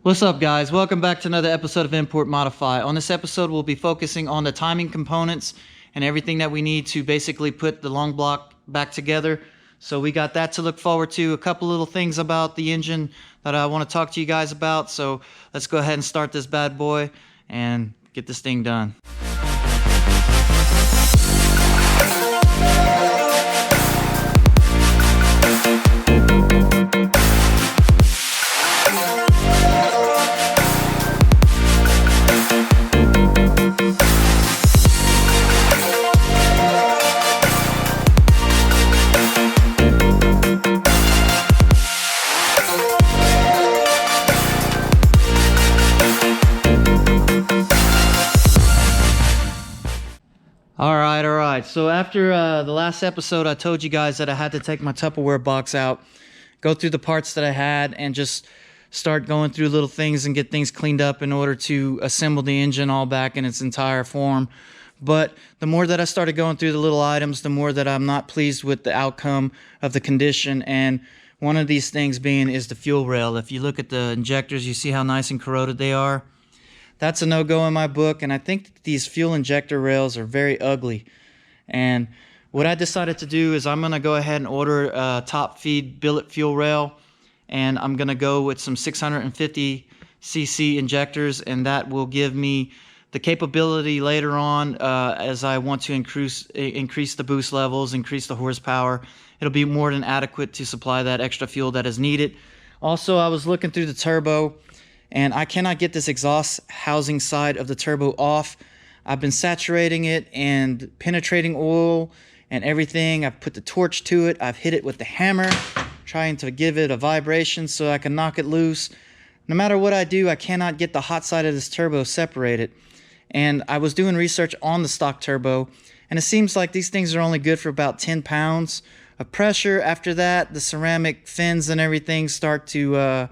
What's up, guys? Welcome back to another episode of Import Modify. On this episode, we'll be focusing on the timing components and everything that we need to basically put the long block back together. So we got that to look forward to. A couple little things about the engine that I want to talk to you guys about. So let's go ahead and start this bad boy and get this thing done. All right. So after the last episode, I told you guys that I had to take my Tupperware box out, go through the parts that I had, and just start going through little things and get things cleaned up in order to assemble the engine all back in its entire form. But the more that I started going through the little items, the more that I'm not pleased with the outcome of the condition. And one of these things being is the fuel rail. If you look at the injectors, you see how nice and corroded they are. That's a no-go in my book, and I think these fuel injector rails are very ugly. And what I decided to do is I'm going to go ahead and order a top feed billet fuel rail, and I'm going to go with some 650cc injectors, and that will give me the capability later on as I want to increase the boost levels, increase the horsepower. It'll be more than adequate to supply that extra fuel that is needed. Also, I was looking through the turbo, and I cannot get this exhaust housing side of the turbo off. I've been saturating it and penetrating oil and everything. I've put the torch to it. I've hit it with the hammer, trying to give it a vibration so I can knock it loose. No matter what I do, I cannot get the hot side of this turbo separated. And I was doing research on the stock turbo, and it seems like these things are only good for about 10 pounds of pressure. After that, the ceramic fins and everything start to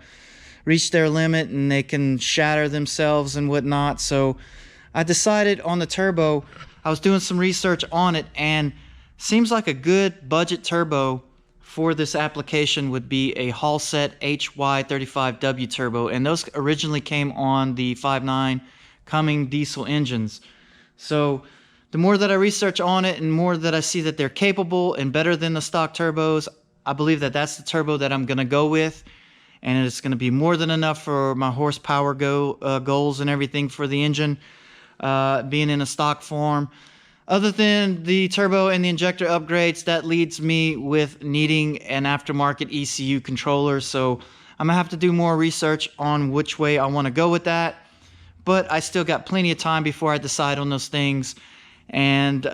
reach their limit, and they can shatter themselves and whatnot. So I decided on the turbo, I was doing some research on it, and seems like a good budget turbo for this application would be a Halset Rb25det turbo, and those originally came on the 5.9 Cumming diesel engines. So the more that I research on it and more that I see that they're capable and better than the stock turbos, I believe that that's the turbo that I'm going to go with. And it's going to be more than enough for my horsepower goals and everything for the engine being in a stock form. Other than the turbo and the injector upgrades, that leads me with needing an aftermarket ECU controller. So I'm going to have to do more research on which way I want to go with that. But I still got plenty of time before I decide on those things. And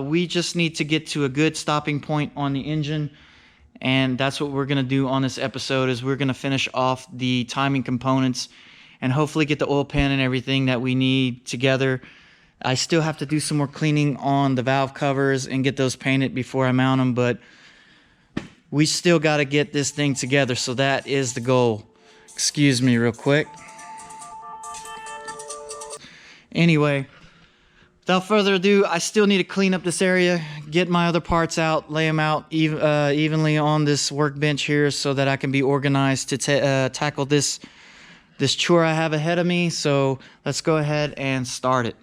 we just need to get to a good stopping point on the engine. And that's what we're going to do on this episode, is we're going to finish off the timing components and hopefully get the oil pan and everything that we need together. I still have to do some more cleaning on the valve covers and get those painted before I mount them, but we still got to get this thing together, so that is the goal. Excuse me real quick. Anyway, without further ado, I still need to clean up this area, get my other parts out, lay them out evenly on this workbench here so that I can be organized to tackle this chore I have ahead of me. So let's go ahead and start it.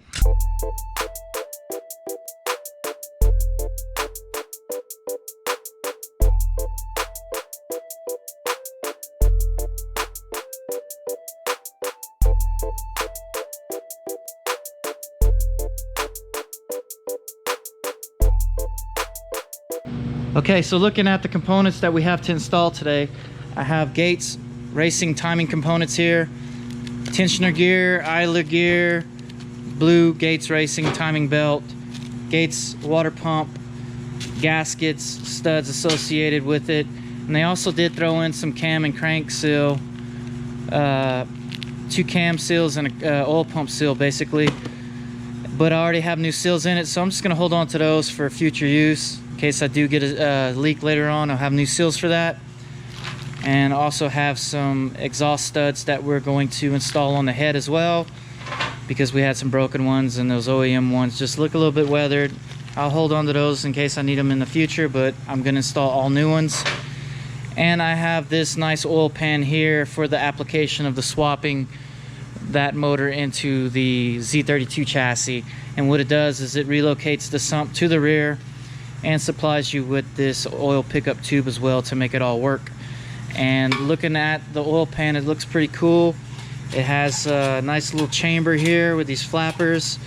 Okay, so looking at the components that we have to install today, I have Gates racing timing components here, tensioner gear, idler gear, blue Gates racing timing belt, Gates water pump, gaskets, studs associated with it, and they also did throw in some cam and crank seal, 2 cam seals and an oil pump seal basically, but I already have new seals in it, so I'm just going to hold on to those for future use. In case I do get a leak later on, I'll have new seals for that. And also have some exhaust studs that we're going to install on the head as well, because we had some broken ones and those OEM ones just look a little bit weathered. I'll hold on to those in case I need them in the future, but I'm going to install all new ones. And I have this nice oil pan here for the application of the swapping that motor into the Z32 chassis. And what it does is it relocates the sump to the rear and supplies you with this oil pickup tube as well to make it all work. And looking at the oil pan, it looks pretty cool. It has a nice little chamber here with these flappers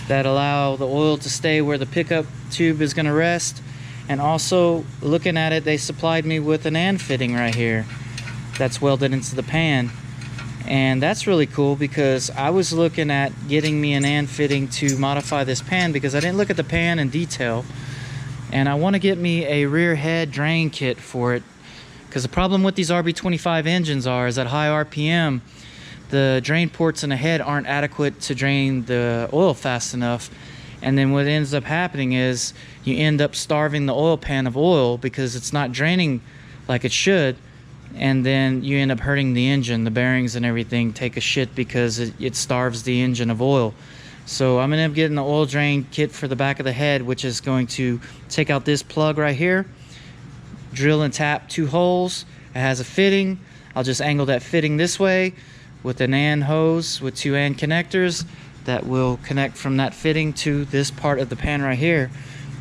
that allow the oil to stay where the pickup tube is going to rest. And also, looking at it, they supplied me with an AND fitting right here that's welded into the pan. And that's really cool because I was looking at getting me an AND fitting to modify this pan because I didn't look at the pan in detail. And I want to get me a rear head drain kit for it, because the problem with these Rb25 engines is at high RPM, the drain ports in the head aren't adequate to drain the oil fast enough. And then what ends up happening is you end up starving the oil pan of oil because it's not draining like it should. And then you end up hurting the engine. The bearings and everything take a shit because it starves the engine of oil. So I'm gonna end up getting the oil drain kit for the back of the head, which is going to take out this plug right here, drill and tap 2 holes. It has a fitting. I'll just angle that fitting this way with an AND hose with 2 AND connectors that will connect from that fitting to this part of the pan right here.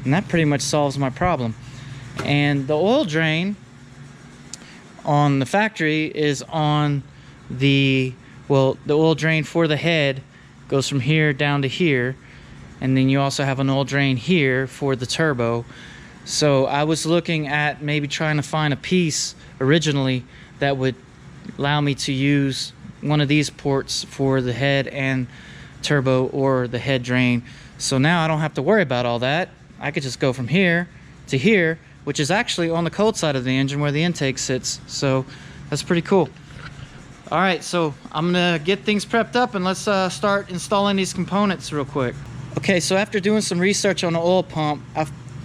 And that pretty much solves my problem. And the oil drain on the factory is on the oil drain for the head goes from here down to here. And then you also have an oil drain here for the turbo. So I was looking at maybe trying to find a piece originally that would allow me to use one of these ports for the head and turbo or the head drain. So now I don't have to worry about all that. I could just go from here to here, which is actually on the cold side of the engine where the intake sits. So that's pretty cool. All right, so I'm gonna get things prepped up and let's start installing these components real quick. Okay, so after doing some research on the oil pump,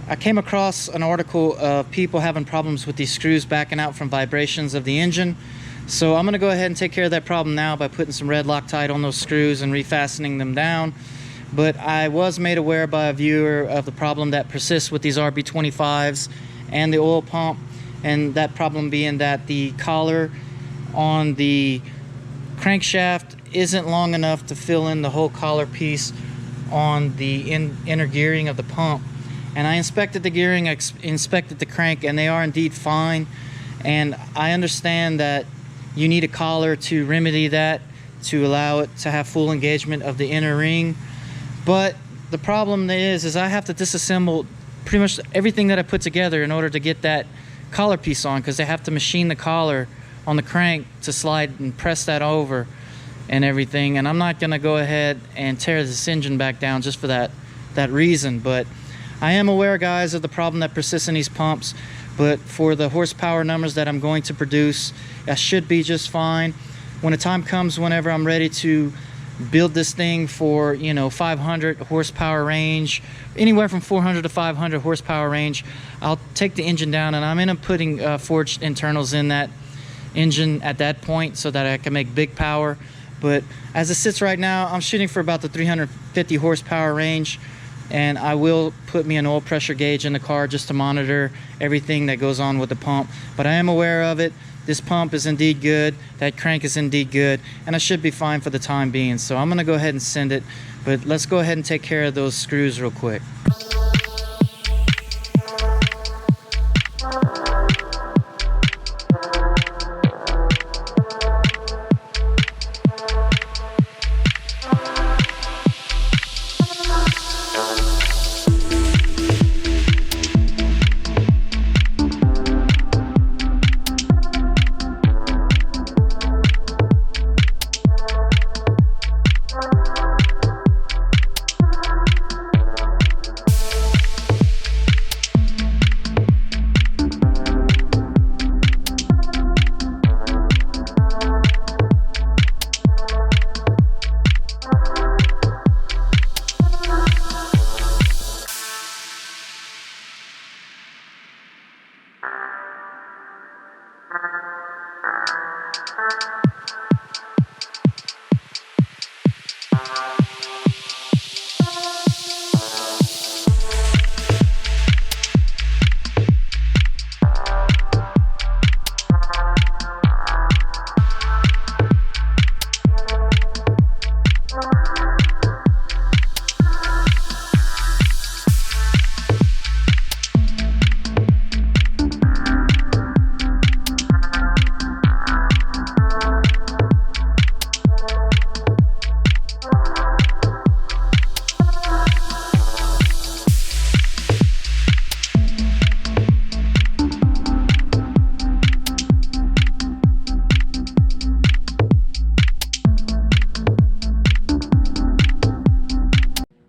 I came across an article of people having problems with these screws backing out from vibrations of the engine. So I'm gonna go ahead and take care of that problem now by putting some red Loctite on those screws and refastening them down. But I was made aware by a viewer of the problem that persists with these Rb25s and the oil pump, and that problem being that the collar on the crankshaft isn't long enough to fill in the whole collar piece on the inner gearing of the pump. And I inspected the gearing, I inspected the crank, and they are indeed fine. And I understand that you need a collar to remedy that, to allow it to have full engagement of the inner ring. But the problem is I have to disassemble pretty much everything that I put together in order to get that collar piece on, because they have to machine the collar on the crank to slide and press that over and everything. And I'm not gonna go ahead and tear this engine back down just for that reason. But I am aware, guys, of the problem that persists in these pumps. But for the horsepower numbers that I'm going to produce, I should be just fine. When the time comes, whenever I'm ready to build this thing for, you know, 500 horsepower range, anywhere from 400 to 500 horsepower range, I'll take the engine down, and I'm in putting forged internals in that engine at that point so that I can make big power. But as it sits right now, I'm shooting for about the 350 horsepower range. And I will put me an oil pressure gauge in the car just to monitor everything that goes on with the pump. But I am aware of it. This pump is indeed good. That crank is indeed good. And I should be fine for the time being. So I'm going to go ahead and send it. But let's go ahead and take care of those screws real quick.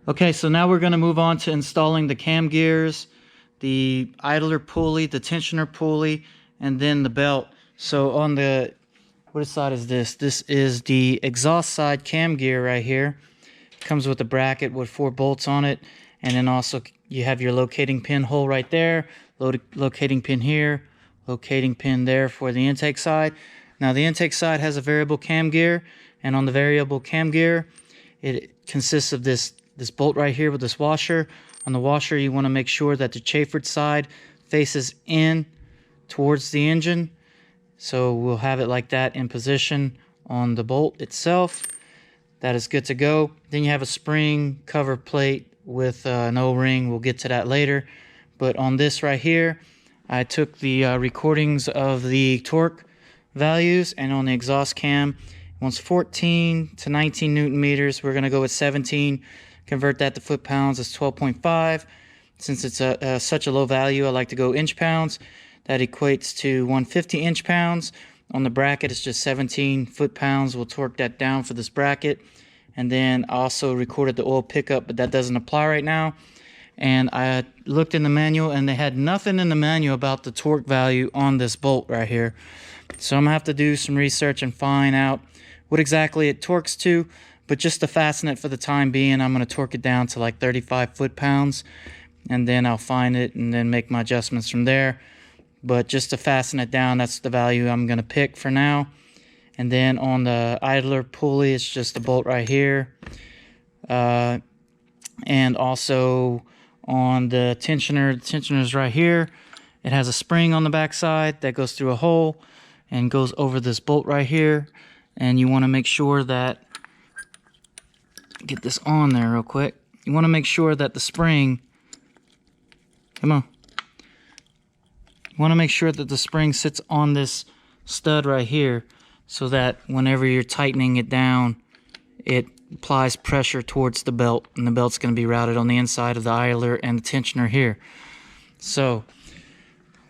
Okay, so now we're going to move on to installing the cam gears, the idler pulley, the tensioner pulley, and then the belt. So on the, what side is this? This is the exhaust side cam gear right here. It comes with a bracket with 4 bolts on it, and then also you have your locating pin hole right there, locating pin here, locating pin there for the intake side. Now the intake side has a variable cam gear, and on the variable cam gear, it consists of this bolt right here with this washer. On the washer, you want to make sure that the chamfered side faces in towards the engine. So we'll have it like that in position on the bolt itself. That is good to go. Then you have a spring cover plate with an O-ring. We'll get to that later. But on this right here, I took the recordings of the torque values, and on the exhaust cam, it wants 14 to 19 Newton meters. We're going to go with 17. Convert that to foot pounds. It's 12.5. Since it's such a low value, I like to go inch pounds. That equates to 150 inch pounds. On the bracket, it's just 17 foot pounds. We'll torque that down for this bracket. And then I also recorded the oil pickup, but that doesn't apply right now. And I looked in the manual, and they had nothing in the manual about the torque value on this bolt right here. So I'm going to have to do some research and find out what exactly it torques to. But just to fasten it for the time being, I'm going to torque it down to like 35 foot-pounds. And then I'll find it and then make my adjustments from there. But just to fasten it down, that's the value I'm going to pick for now. And then on the idler pulley, it's just a bolt right here. And also on the tensioner is right here. It has a spring on the back side that goes through a hole and goes over this bolt right here. And you want to make sure that, get this on there real quick. You want to make sure that the spring, come on. You want to make sure that the spring sits on this stud right here, so that whenever you're tightening it down, it applies pressure towards the belt, and the belt's going to be routed on the inside of the idler and the tensioner here. So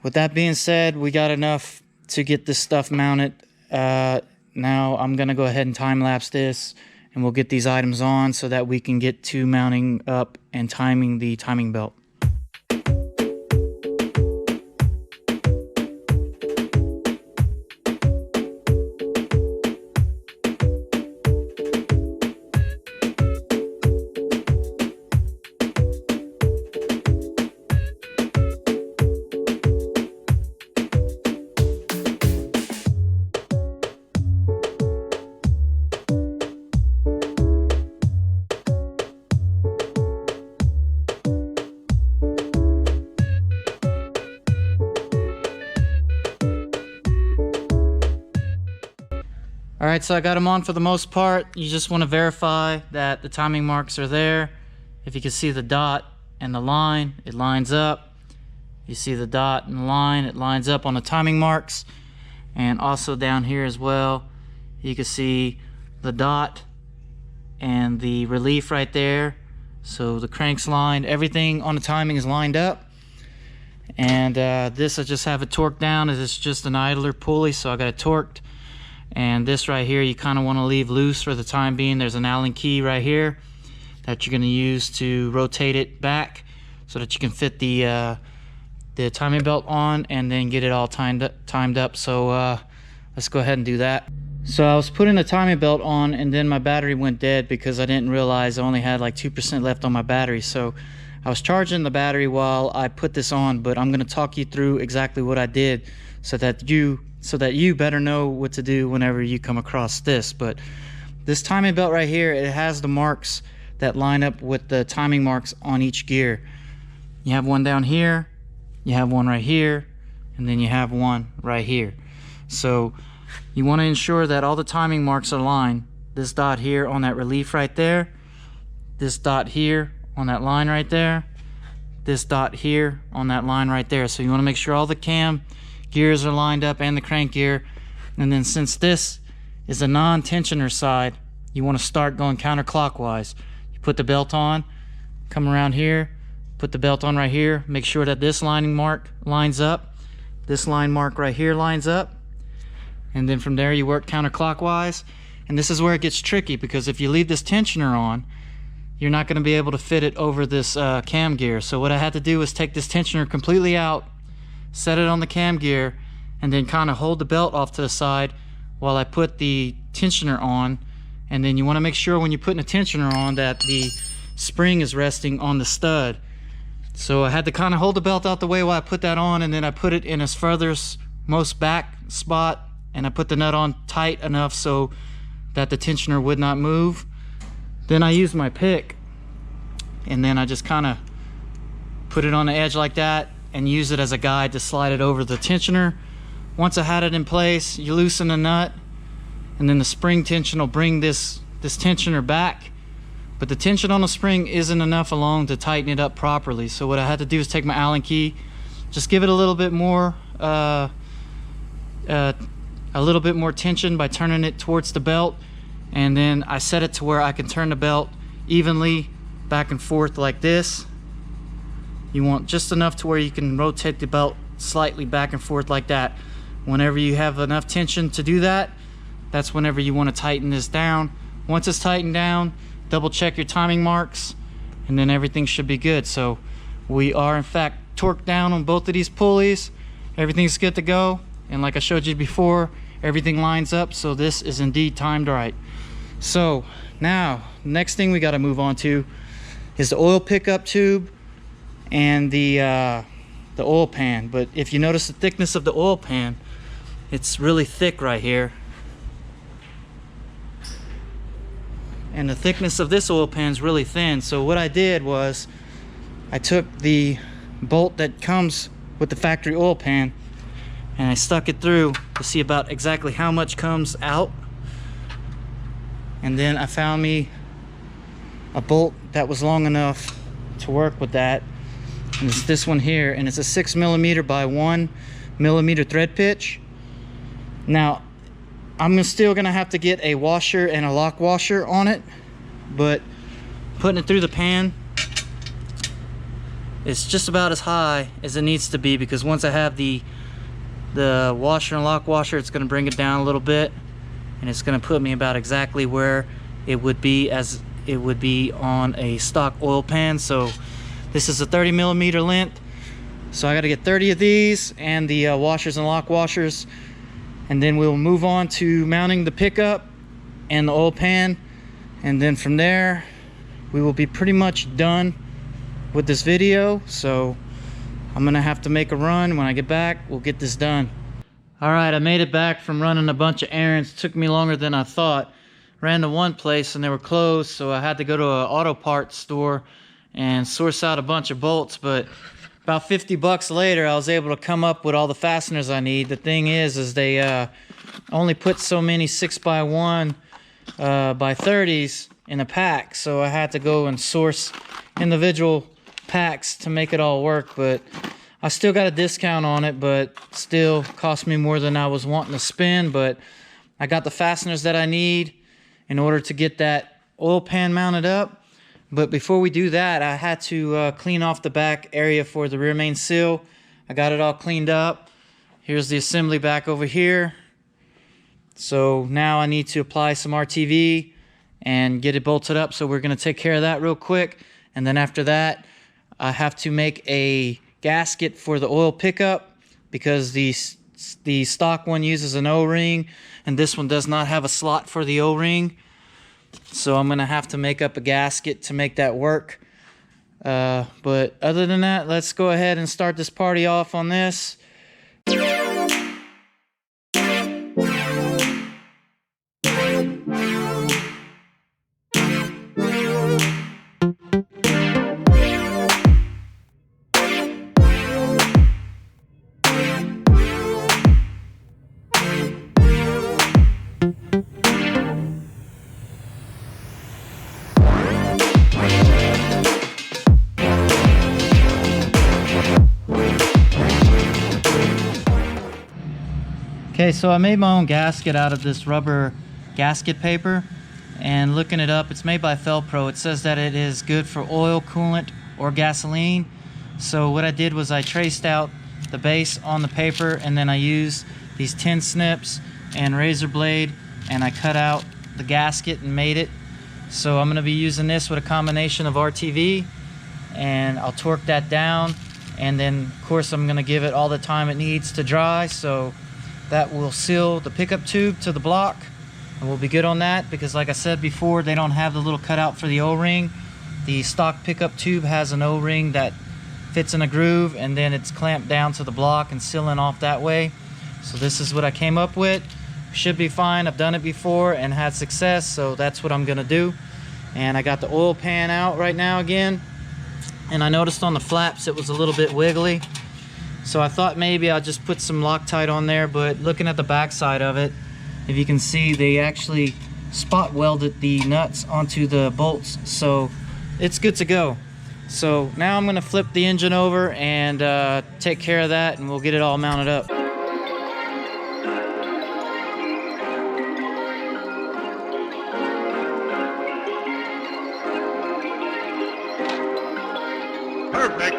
with that being said, we got enough to get this stuff mounted. Now I'm going to go ahead and time-lapse this, and we'll get these items on so that we can get to mounting up and timing the timing belt. Alright, so I got them on for the most part. You just want to verify that the timing marks are there. If you can see the dot and the line, it lines up. You see the dot and the line, it lines up on the timing marks. And also down here as well, you can see the dot and the relief right there. So the crank's lined, everything on the timing is lined up. And this I just have it torqued down, as it's just an idler pulley, so I got it torqued. And this right here, you kind of want to leave loose for the time being. There's an Allen key right here that you're going to use to rotate it back so that you can fit the timing belt on and then get it all timed up. So let's go ahead and do that. So I was putting the timing belt on, and then my battery went dead because I didn't realize I only had like 2% left on my battery. So I was charging the battery while I put this on, but I'm going to talk you through exactly what I did so that you better know what to do whenever you come across this. But this timing belt right here, it has the marks that line up with the timing marks on each gear. You have one down here, you have one right here, and then you have one right here. So you want to ensure that all the timing marks are lined. This dot here on that relief right there, this dot here on that line right there, this dot here on that line right there. So you want to make sure all the cam gears are lined up and the crank gear. And then since this is a non-tensioner side, you want to start going counterclockwise. You put the belt on, come around here, put the belt on right here, make sure that this lining mark lines up, this line mark right here lines up, and then from there you work counterclockwise. And this is where it gets tricky, because if you leave this tensioner on, you're not going to be able to fit it over this cam gear. So what I had to do was take this tensioner completely out, set it on the cam gear, and then kind of hold the belt off to the side while I put the tensioner on. And then you want to make sure when you're putting a tensioner on that the spring is resting on the stud. So I had to kind of hold the belt out the way while I put that on, and then I put it in its furthest most back spot, and I put the nut on tight enough so that the tensioner would not move. Then I used my pick, and then I just kind of put it on the edge like that and use it as a guide to slide it over the tensioner. Once I had it in place, you loosen the nut, and then the spring tension will bring this tensioner back. But the tension on the spring isn't enough alone to tighten it up properly. So what I had to do is take my Allen key, just give it a little bit more tension by turning it towards the belt, and then I set it to where I can turn the belt evenly back and forth like this. You want just enough to where you can rotate the belt slightly back and forth like that. Whenever you have enough tension to do that, that's whenever you want to tighten this down. Once it's tightened down, double check your timing marks, and then everything should be good. So we are in fact torqued down on both of these pulleys. Everything's good to go, and like I showed you before, everything lines up, so this is indeed timed right. So now next thing we got to move on to is the oil pickup tube and the oil pan. But if you notice the thickness of the oil pan, it's really thick right here. And the thickness of this oil pan is really thin. So what I did was I took the bolt that comes with the factory oil pan and I stuck it through to see about exactly how much comes out. And then I found me a bolt that was long enough to work with that. And it's this one here, and it's a 6mm by 1mm thread pitch. Now I'm still gonna have to get a washer and a lock washer on it, but putting it through the pan, it's just about as high as it needs to be, because once I have the washer and lock washer, it's gonna bring it down a little bit, and it's gonna put me about exactly where it would be as it would be on a stock oil pan. So this is a 30mm length, so I got to get 30 of these and the washers and lock washers, and then we'll move on to mounting the pickup and the oil pan, and then from there we will be pretty much done with this video. So I'm gonna have to make a run. When I get back, we'll get this done. All right, I made it back from running a bunch of errands. It took me longer than I thought. Ran to one place and they were closed, so I had to go to an auto parts store and source out a bunch of bolts. But about 50 bucks later, I was able to come up with all the fasteners I need. The thing is they only put so many 6x1 by 30s in a pack, so I had to go and source individual packs to make it all work. But I still got a discount on it, but still cost me more than I was wanting to spend. But I got the fasteners that I need in order to get that oil pan mounted up. But before we do that, I had to clean off the back area for the rear main seal. I got it all cleaned up. Here's the assembly back over here. So now I need to apply some RTV and get it bolted up. So we're going to take care of that real quick. And then after that, I have to make a gasket for the oil pickup, because the stock one uses an O-ring and this one does not have a slot for the O-ring. So I'm gonna have to make up a gasket to make that work. But other than that, let's go ahead and start this party off on this. Okay, so I made my own gasket out of this rubber gasket paper, and looking it up, it's made by Felpro. It says that it is good for oil, coolant, or gasoline. So what I did was I traced out the base on the paper, and then I used these tin snips and razor blade, and I cut out the gasket and made it. So I'm going to be using this with a combination of RTV, and I'll torque that down, and then of course I'm going to give it all the time it needs to dry, so that will seal the pickup tube to the block, and we'll be good on that. Because like I said before, they don't have the little cutout for the O-ring. The stock pickup tube has an O-ring that fits in a groove, and then it's clamped down to the block and sealing off that way. So this is what I came up with. Should be fine. I've done it before and had success, so that's what I'm gonna do. And I got the oil pan out right now again, and I noticed on the flaps it was a little bit wiggly, so I thought maybe I'll just put some Loctite on there. But looking at the back side of it, if you can see, they actually spot welded the nuts onto the bolts, so it's good to go. So now I'm going to flip the engine over and take care of that, and we'll get it all mounted up. Perfect.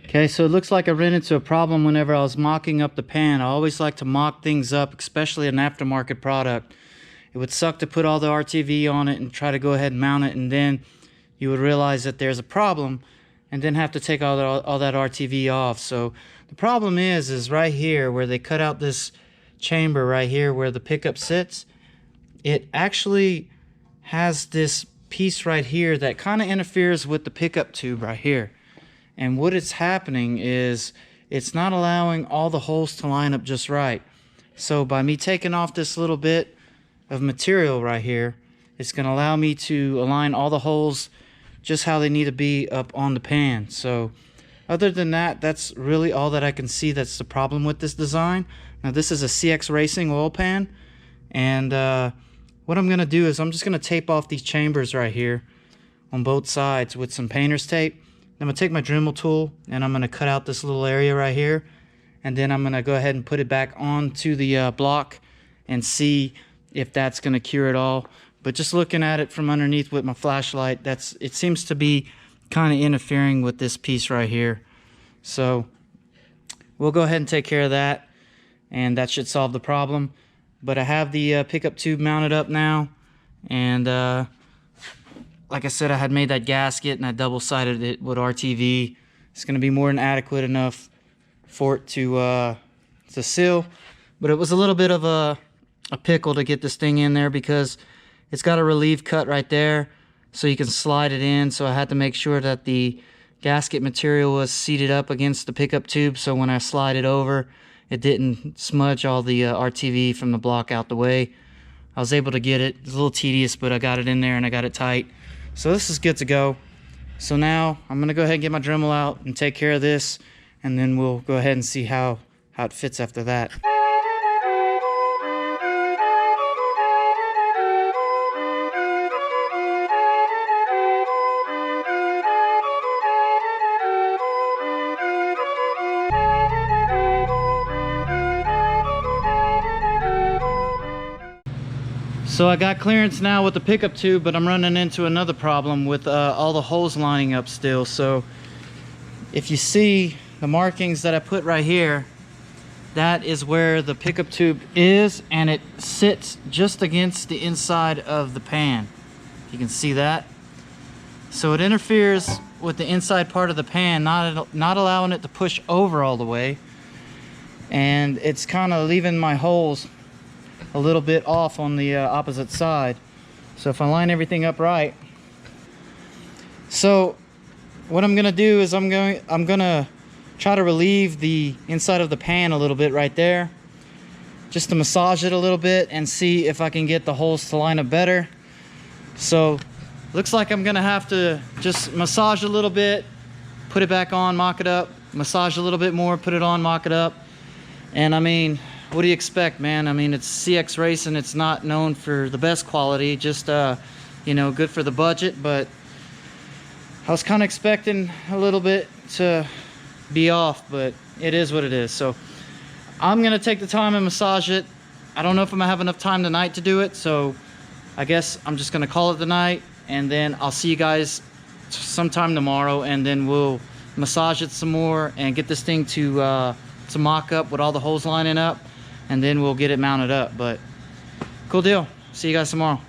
Okay, so it looks like I ran into a problem whenever I was mocking up the pan. I always like to mock things up, especially an aftermarket product. It would suck to put all the RTV on it and try to go ahead and mount it, and then you would realize that there's a problem and then have to take all that RTV off. So the problem is right here where they cut out this chamber right here where the pickup sits, it actually has this piece right here that kind of interferes with the pickup tube right here. And what it's happening is it's not allowing all the holes to line up just right. So by me taking off this little bit of material right here, it's going to allow me to align all the holes just how they need to be up on the pan. So other than that, that's really all that I can see that's the problem with this design. Now this is a CX Racing oil pan, and what I'm going to do is I'm just going to tape off these chambers right here on both sides with some painter's tape. I'm going to take my Dremel tool and I'm going to cut out this little area right here, and then I'm going to go ahead and put it back onto the block and see if that's going to cure it all. But just looking at it from underneath with my flashlight, it seems to be kind of interfering with this piece right here. So we'll go ahead and take care of that, and that should solve the problem. But I have the pickup tube mounted up now, and like I said, I had made that gasket and I double-sided it with RTV. It's going to be more than adequate enough for it to seal. But it was a little bit of a pickle to get this thing in there because it's got a relieve cut right there so you can slide it in. So I had to make sure that the gasket material was seated up against the pickup tube, so when I slide it over, it didn't smudge all the RTV from the block out the way. I was able to get it. It's a little tedious, but I got it in there and I got it tight. So this is good to go. So now I'm going to go ahead and get my Dremel out and take care of this, and then we'll go ahead and see how it fits after that. So I got clearance now with the pickup tube, but I'm running into another problem with all the holes lining up still. So if you see the markings that I put right here, that is where the pickup tube is, and it sits just against the inside of the pan. You can see that. So it interferes with the inside part of the pan, not allowing it to push over all the way, and it's kind of leaving my holes a little bit off on the opposite side. So if I line everything up right, so what I'm gonna do is I'm gonna try to relieve the inside of the pan a little bit right there, just to massage it a little bit and see if I can get the holes to line up better. So looks like I'm gonna have to just massage a little bit, put it back on, mock it up, massage a little bit more, put it on, mock it up. And I mean, what do you expect, man? I mean, it's CX Racing. It's not known for the best quality, just you know, good for the budget. But I was kind of expecting a little bit to be off, but it is what it is. So I'm gonna take the time and massage it. I don't know if I'm gonna have enough time tonight to do it, so I guess I'm just gonna call it the night, and then I'll see you guys sometime tomorrow, and then we'll massage it some more and get this thing to mock up with all the holes lining up, and then we'll get it mounted up. But Cool deal. See you guys tomorrow.